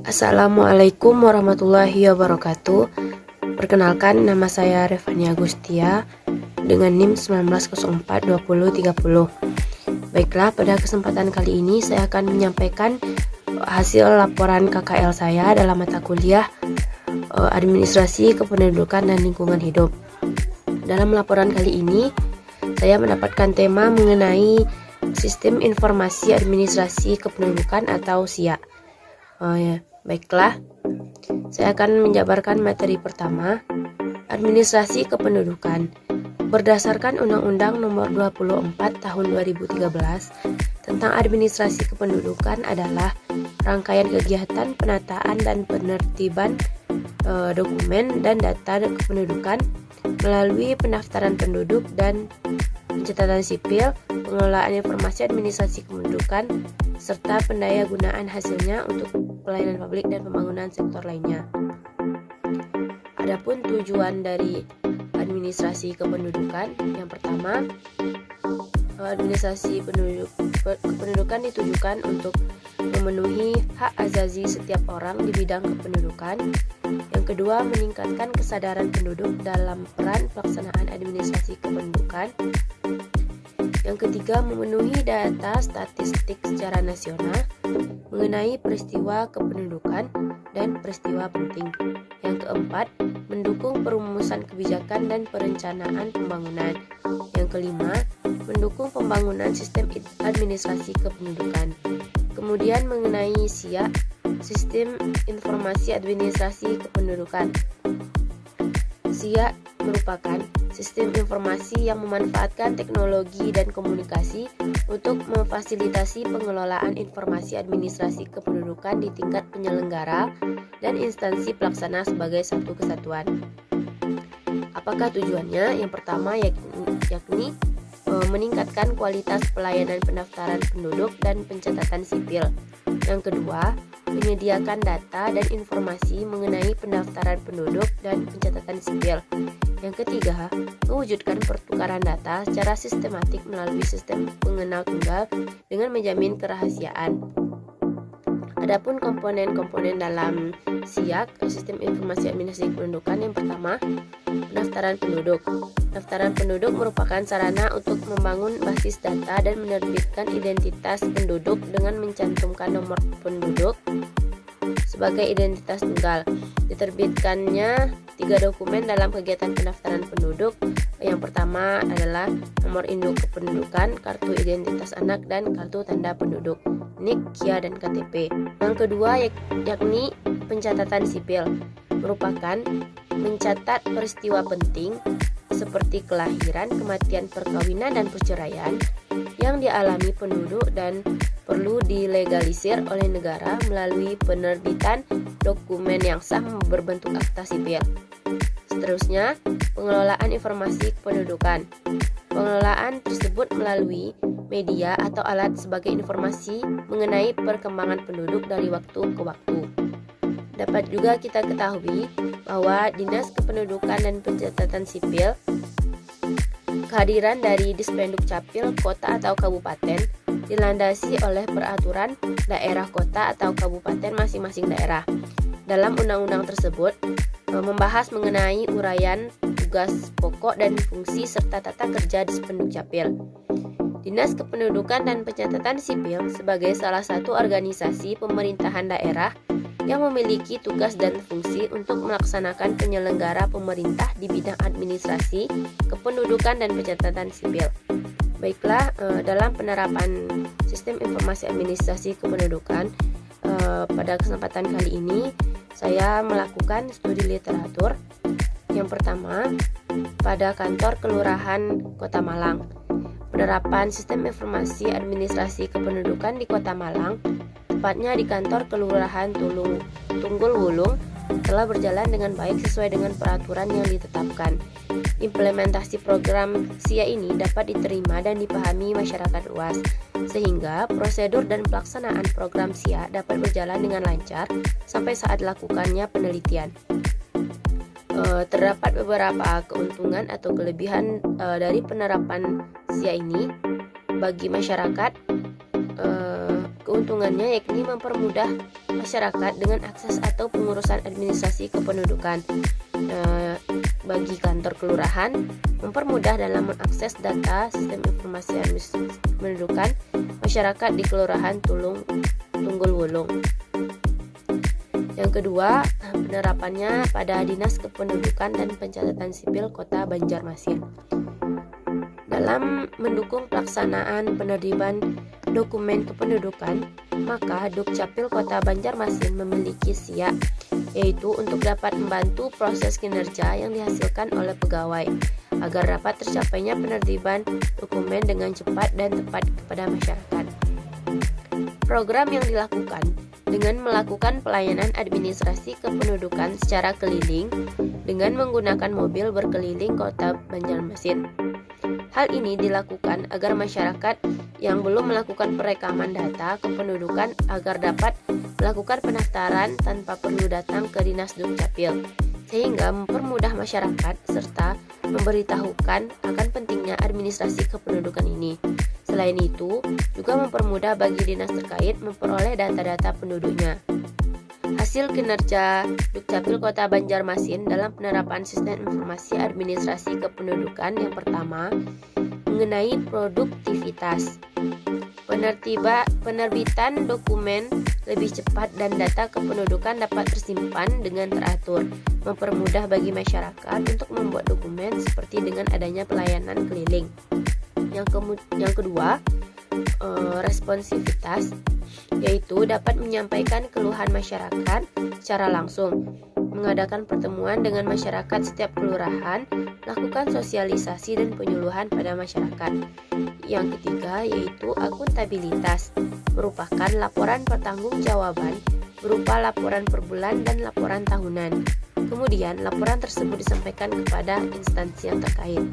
Assalamualaikum warahmatullahi wabarakatuh. Perkenalkan, nama saya Revani Agustia dengan NIM 19042030. Baiklah, pada kesempatan kali ini saya akan menyampaikan hasil laporan KKL saya dalam mata kuliah Administrasi Kependudukan dan Lingkungan Hidup. Dalam laporan kali ini, saya mendapatkan tema mengenai Sistem Informasi Administrasi Kependudukan atau SIA. Baiklah, saya akan menjabarkan materi pertama, Administrasi Kependudukan. Berdasarkan Undang-Undang Nomor 24 Tahun 2013 tentang Administrasi Kependudukan adalah rangkaian kegiatan penataan dan penertiban dokumen dan data kependudukan melalui pendaftaran penduduk dan pencatatan sipil, pengelolaan informasi administrasi kependudukan, serta pendaya gunaan hasilnya untuk pelayanan publik dan pembangunan sektor lainnya. Adapun tujuan dari administrasi kependudukan, yang pertama, administrasi kependudukan ditujukan untuk memenuhi hak azazi setiap orang di bidang kependudukan. Yang kedua, meningkatkan kesadaran penduduk dalam peran pelaksanaan administrasi kependudukan. Yang ketiga, memenuhi data statistik secara nasional mengenai peristiwa kependudukan dan peristiwa penting. Yang keempat, mendukung perumusan kebijakan dan perencanaan pembangunan. Yang kelima, mendukung pembangunan sistem administrasi kependudukan. Kemudian mengenai SIA, Sistem Informasi Administrasi Kependudukan. SIA merupakan sistem informasi yang memanfaatkan teknologi dan komunikasi untuk memfasilitasi pengelolaan informasi administrasi kependudukan di tingkat penyelenggara dan instansi pelaksana sebagai satu kesatuan. Apakah tujuannya? Yang pertama yakni meningkatkan kualitas pelayanan pendaftaran penduduk dan pencatatan sipil. Yang kedua, menyediakan data dan informasi mengenai pendaftaran penduduk dan pencatatan sipil. Yang ketiga, mewujudkan pertukaran data secara sistematik melalui sistem pengenal tunggal dengan menjamin kerahasiaan. Adapun komponen-komponen dalam SIAK, Sistem Informasi Administrasi Kependudukan, yang pertama, pendaftaran penduduk. Pendaftaran penduduk merupakan sarana untuk membangun basis data dan menerbitkan identitas penduduk dengan mencantumkan nomor penduduk sebagai identitas tunggal. Diterbitkannya 3 dokumen dalam kegiatan pendaftaran penduduk. Yang pertama adalah nomor induk kependudukan, kartu identitas anak, dan kartu tanda penduduk, NIK, KIA, dan KTP. Yang kedua yakni pencatatan sipil, merupakan mencatat peristiwa penting seperti kelahiran, kematian, perkawinan, dan perceraian yang dialami penduduk dan perlu dilegalisir oleh negara melalui penerbitan dokumen yang sah berbentuk akta sipil. Seterusnya, pengelolaan informasi kependudukan. Pengelolaan tersebut melalui media atau alat sebagai informasi mengenai perkembangan penduduk dari waktu ke waktu. Dapat juga kita ketahui bahwa Dinas Kependudukan dan Pencatatan Sipil, kehadiran dari Dispenduk Capil kota atau kabupaten dilandasi oleh peraturan daerah kota atau kabupaten masing-masing daerah. Dalam undang-undang tersebut membahas mengenai uraian tugas pokok dan fungsi serta tata kerja Dispenduk Capil. Dinas Kependudukan dan Pencatatan Sipil sebagai salah satu organisasi pemerintahan daerah yang memiliki tugas dan fungsi untuk melaksanakan penyelenggara pemerintah di bidang administrasi, kependudukan, dan pencatatan sipil. Baiklah, dalam penerapan sistem informasi administrasi kependudukan, pada kesempatan kali ini saya melakukan studi literatur. Yang pertama, pada kantor Kelurahan Kota Malang. Penerapan sistem informasi administrasi kependudukan di Kota Malang, tepatnya di kantor Kelurahan Tunggul Wulung, telah berjalan dengan baik sesuai dengan peraturan yang ditetapkan. Implementasi program SIA ini dapat diterima dan dipahami masyarakat luas, sehingga prosedur dan pelaksanaan program SIA dapat berjalan dengan lancar sampai saat dilakukannya penelitian. Terdapat beberapa keuntungan atau kelebihan dari penerapan SIA ini bagi masyarakat. Keuntungannya yakni mempermudah masyarakat dengan akses atau pengurusan administrasi kependudukan. Bagi kantor kelurahan, mempermudah dalam mengakses data sistem informasi administrasi kependudukan masyarakat di Kelurahan Tunggul Wulung. Yang kedua, penerapannya pada Dinas Kependudukan dan Pencatatan Sipil Kota Banjarmasin. Dalam mendukung pelaksanaan penerbitan dokumen kependudukan, maka Dukcapil Kota Banjarmasin memiliki SIA, yaitu untuk dapat membantu proses kinerja yang dihasilkan oleh pegawai, agar dapat tercapainya penerbitan dokumen dengan cepat dan tepat kepada masyarakat. Program yang dilakukan dengan melakukan pelayanan administrasi kependudukan secara keliling dengan menggunakan mobil berkeliling Kota Banjarmasin. Hal ini dilakukan agar masyarakat yang belum melakukan perekaman data kependudukan agar dapat melakukan pendaftaran tanpa perlu datang ke Dinas Dukcapil, sehingga mempermudah masyarakat serta memberitahukan akan pentingnya administrasi kependudukan ini. Selain itu, juga mempermudah bagi dinas terkait memperoleh data-data penduduknya. Hasil kinerja Dukcapil Kota Banjarmasin dalam penerapan sistem informasi administrasi kependudukan yang pertama, mengenai produktivitas. Penerbitan dokumen lebih cepat dan data kependudukan dapat tersimpan dengan teratur, mempermudah bagi masyarakat untuk membuat dokumen seperti dengan adanya pelayanan keliling. Yang kedua, responsivitas, yaitu dapat menyampaikan keluhan masyarakat secara langsung, mengadakan pertemuan dengan masyarakat setiap kelurahan, melakukan sosialisasi dan penyuluhan pada masyarakat. Yang ketiga, yaitu akuntabilitas, merupakan laporan pertanggungjawaban berupa laporan per bulan dan laporan tahunan. Kemudian, laporan tersebut disampaikan kepada instansi yang terkait.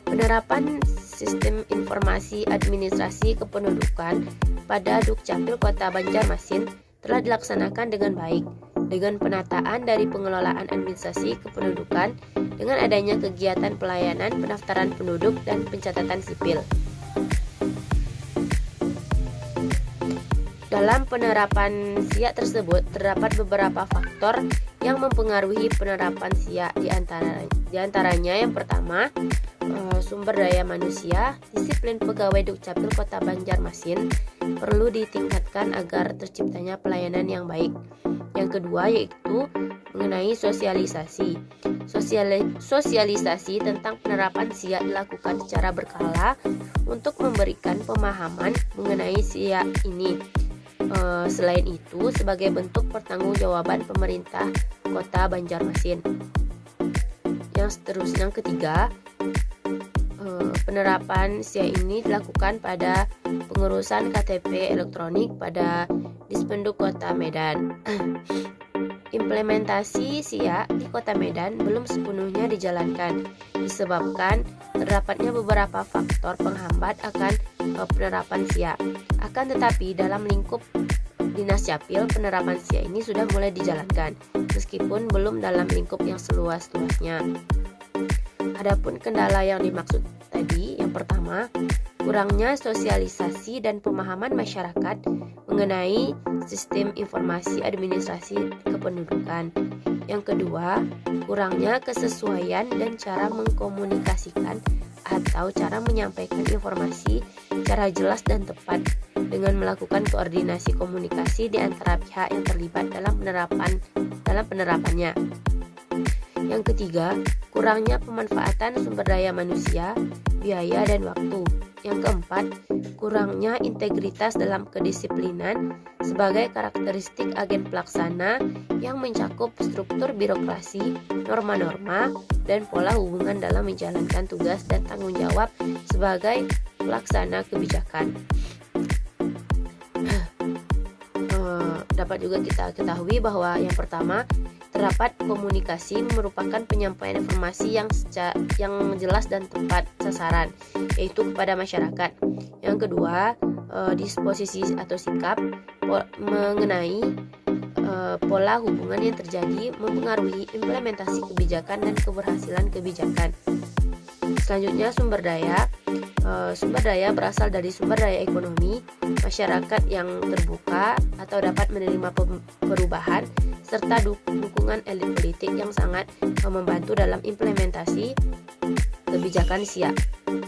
Penerapan sistem informasi administrasi kependudukan pada Dukcapil Kota Banjarmasin telah dilaksanakan dengan baik, dengan penataan dari pengelolaan administrasi kependudukan dengan adanya kegiatan pelayanan pendaftaran penduduk dan pencatatan sipil. Dalam penerapan SIA tersebut terdapat beberapa faktor yang mempengaruhi penerapan SIA, di antaranya yang pertama, sumber daya manusia. Disiplin pegawai Dukcapil Kota Banjarmasin perlu ditingkatkan agar terciptanya pelayanan yang baik. Yang kedua yaitu mengenai sosialisasi. Sosialisasi tentang penerapan SIA dilakukan secara berkala untuk memberikan pemahaman mengenai SIA ini. Selain itu, sebagai bentuk pertanggungjawaban pemerintah Kota Banjarmasin. Yang seterusnya, yang ketiga, penerapan SIA ini dilakukan pada pengurusan KTP elektronik pada Dispenduk Kota Medan. Implementasi SIA di Kota Medan belum sepenuhnya dijalankan, disebabkan terdapatnya beberapa faktor penghambat akan penerapan SIA. Akan tetapi dalam lingkup Dinas Capil, penerapan SIA ini sudah mulai dijalankan, meskipun belum dalam lingkup yang seluas-luasnya. Adapun kendala yang dimaksud tadi, yang pertama, kurangnya sosialisasi dan pemahaman masyarakat mengenai sistem informasi administrasi kependudukan. Yang kedua, kurangnya kesesuaian dan cara mengkomunikasikan atau cara menyampaikan informasi secara jelas dan tepat dengan melakukan koordinasi komunikasi di antara pihak yang terlibat dalam penerapannya. Yang ketiga, kurangnya pemanfaatan sumber daya manusia, biaya, dan waktu. Yang keempat, kurangnya integritas dalam kedisiplinan sebagai karakteristik agen pelaksana yang mencakup struktur birokrasi, norma-norma, dan pola hubungan dalam menjalankan tugas dan tanggung jawab sebagai pelaksana kebijakan. Dapat juga kita ketahui bahwa yang pertama, terdapat komunikasi merupakan penyampaian informasi yang jelas dan tepat sasaran, yaitu kepada masyarakat. Yang kedua, disposisi atau sikap mengenai pola hubungan yang terjadi mempengaruhi implementasi kebijakan dan keberhasilan kebijakan. Selanjutnya, sumber daya. Sumber daya berasal dari sumber daya ekonomi, masyarakat yang terbuka atau dapat menerima perubahan, serta dukungan elit politik yang sangat membantu dalam implementasi kebijakan SIA.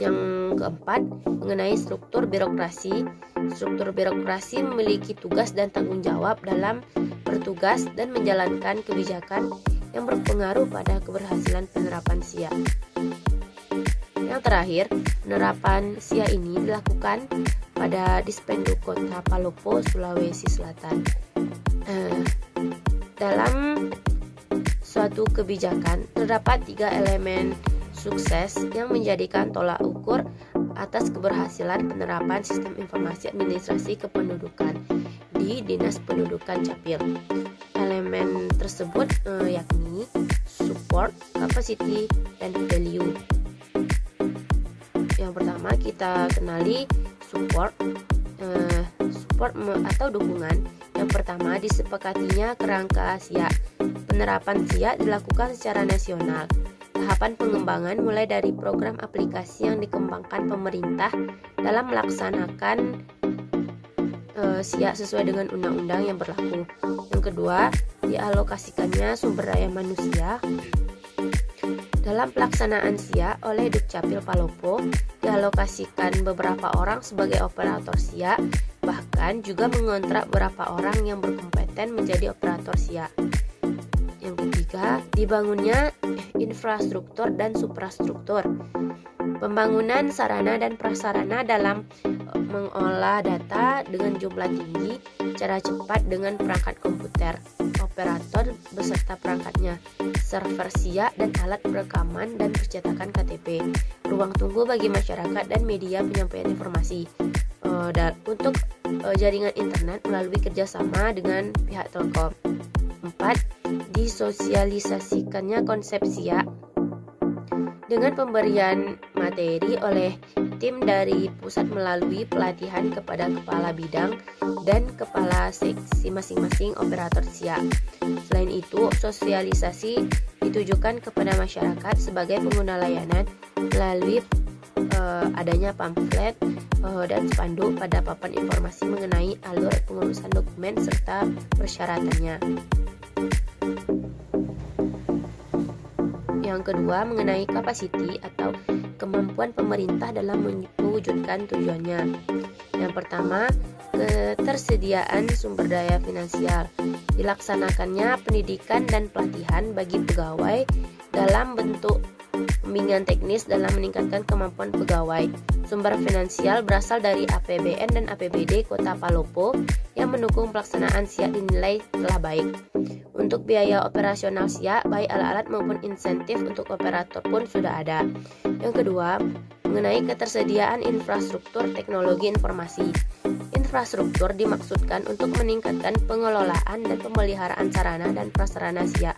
Yang keempat, mengenai struktur birokrasi. Struktur birokrasi memiliki tugas dan tanggung jawab dalam bertugas dan menjalankan kebijakan yang berpengaruh pada keberhasilan penerapan SIA. Yang terakhir, penerapan SIA ini dilakukan pada Dispenduk Kota Palopo, Sulawesi Selatan. Dalam suatu kebijakan, terdapat 3 elemen sukses yang menjadikan tolak ukur atas keberhasilan penerapan sistem informasi administrasi kependudukan di Dinas Pendudukan Capil. Elemen tersebut yakni support, capacity, dan value. Yang pertama kita kenali support. Support atau dukungan. Yang pertama, disepakatinya kerangka SIA. Penerapan SIA dilakukan secara nasional. Tahapan pengembangan mulai dari program aplikasi yang dikembangkan pemerintah dalam melaksanakan SIA sesuai dengan undang-undang yang berlaku. Yang kedua, dialokasikannya sumber daya manusia. Dalam pelaksanaan SIA oleh Dukcapil Palopo, dialokasikan beberapa orang sebagai operator SIA, bahkan juga mengontrak beberapa orang yang berkompeten menjadi operator SIA. Yang ketiga, dibangunnya infrastruktur dan suprastruktur. Pembangunan sarana dan prasarana dalam mengolah data dengan jumlah tinggi, cara cepat dengan perangkat komputer, operator beserta perangkatnya, server SIA dan alat perekaman dan percetakan KTP, ruang tunggu bagi masyarakat dan media penyampaian informasi, untuk jaringan internet melalui kerjasama dengan pihak Telkom. 4. Disosialisasikannya konsep SIA dengan pemberian materi oleh tim dari pusat melalui pelatihan kepada kepala bidang dan kepala seksi masing-masing operator SIA. Selain itu, sosialisasi ditujukan kepada masyarakat sebagai pengguna layanan melalui adanya pamflet dan spanduk pada papan informasi mengenai alur pengurusan dokumen serta persyaratannya. Yang kedua, mengenai kapasiti atau kemampuan pemerintah dalam mewujudkan tujuannya. Yang pertama, ketersediaan sumber daya finansial. Dilaksanakannya pendidikan dan pelatihan bagi pegawai dalam bentuk bimbingan teknis dalam meningkatkan kemampuan pegawai. Sumber finansial berasal dari APBN dan APBD Kota Palopo yang mendukung pelaksanaan SIA dinilai telah baik. Untuk biaya operasional SIA, baik alat-alat maupun insentif untuk operator pun sudah ada. Yang kedua, mengenai ketersediaan infrastruktur teknologi informasi. Infrastruktur dimaksudkan untuk meningkatkan pengelolaan dan pemeliharaan sarana dan prasarana SIA.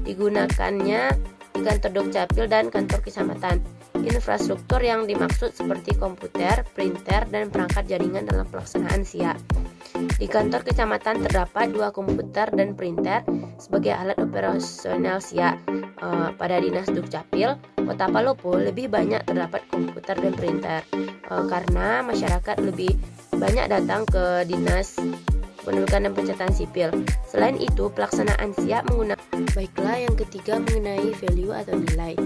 Digunakannya di kantor Dukcapil dan kantor kecamatan. Infrastruktur yang dimaksud seperti komputer, printer, dan perangkat jaringan dalam pelaksanaan SIA. Di kantor kecamatan terdapat 2 komputer dan printer sebagai alat operasional SIA. Pada Dinas Dukcapil Kota Palopo lebih banyak terdapat komputer dan printer karena masyarakat lebih banyak datang ke Dinas Pendudukan dan Pencatatan Sipil. Selain itu, pelaksanaan SIA menggunakan. Baiklah, yang ketiga mengenai value atau nilai,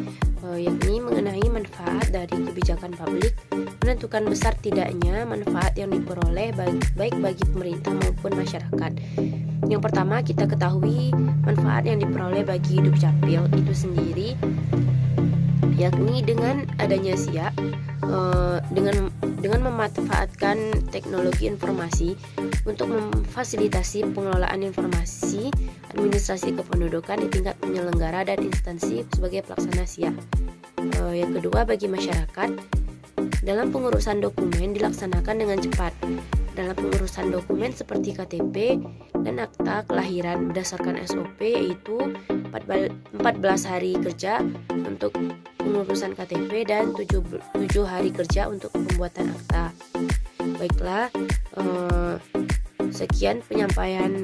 yakni mengenai manfaat dari kebijakan publik, menentukan besar tidaknya manfaat yang diperoleh baik bagi pemerintah maupun masyarakat. Yang pertama, kita ketahui manfaat yang diperoleh bagi Dukcapil itu sendiri, yakni dengan adanya SIA, dengan memanfaatkan teknologi informasi untuk memfasilitasi pengelolaan informasi administrasi kependudukan di tingkat penyelenggara dan instansi sebagai pelaksana SIA. Yang kedua, bagi masyarakat, dalam pengurusan dokumen dilaksanakan dengan cepat. Dalam pengurusan dokumen seperti KTP dan akta kelahiran berdasarkan SOP, yaitu 14 hari kerja untuk pengurusan KTP dan 7 hari kerja untuk pembuatan akta. Baiklah, sekian penyampaian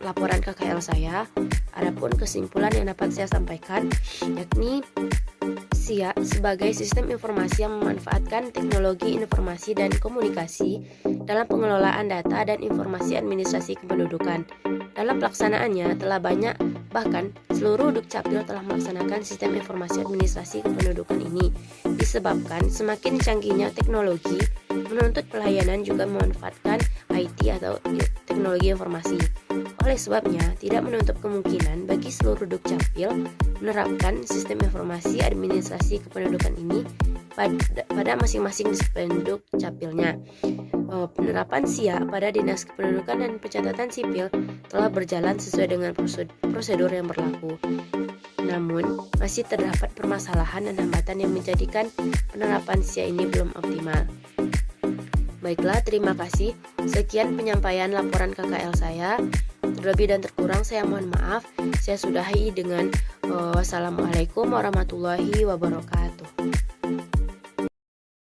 laporan KKL saya. Adapun kesimpulan yang dapat saya sampaikan, yakni SIA sebagai sistem informasi yang memanfaatkan teknologi informasi dan komunikasi dalam pengelolaan data dan informasi administrasi kependudukan. Dalam pelaksanaannya telah banyak, bahkan seluruh Dukcapil telah melaksanakan sistem informasi administrasi kependudukan ini. Disebabkan semakin canggihnya teknologi menuntut pelayanan juga memanfaatkan IT atau teknologi informasi. Oleh sebabnya, tidak menutup kemungkinan bagi seluruh Dukcapil menerapkan sistem informasi administrasi kependudukan ini pada masing-masing Dispenduk Capilnya. Penerapan SIA pada Dinas Kependudukan dan Pencatatan Sipil telah berjalan sesuai dengan prosedur yang berlaku. Namun, masih terdapat permasalahan dan hambatan yang menjadikan penerapan SIA ini belum optimal. Baiklah, terima kasih. Sekian penyampaian laporan KKL saya. Terlebih dan terkurang saya mohon maaf. Saya sudahi dengan wassalamualaikum warahmatullahi wabarakatuh.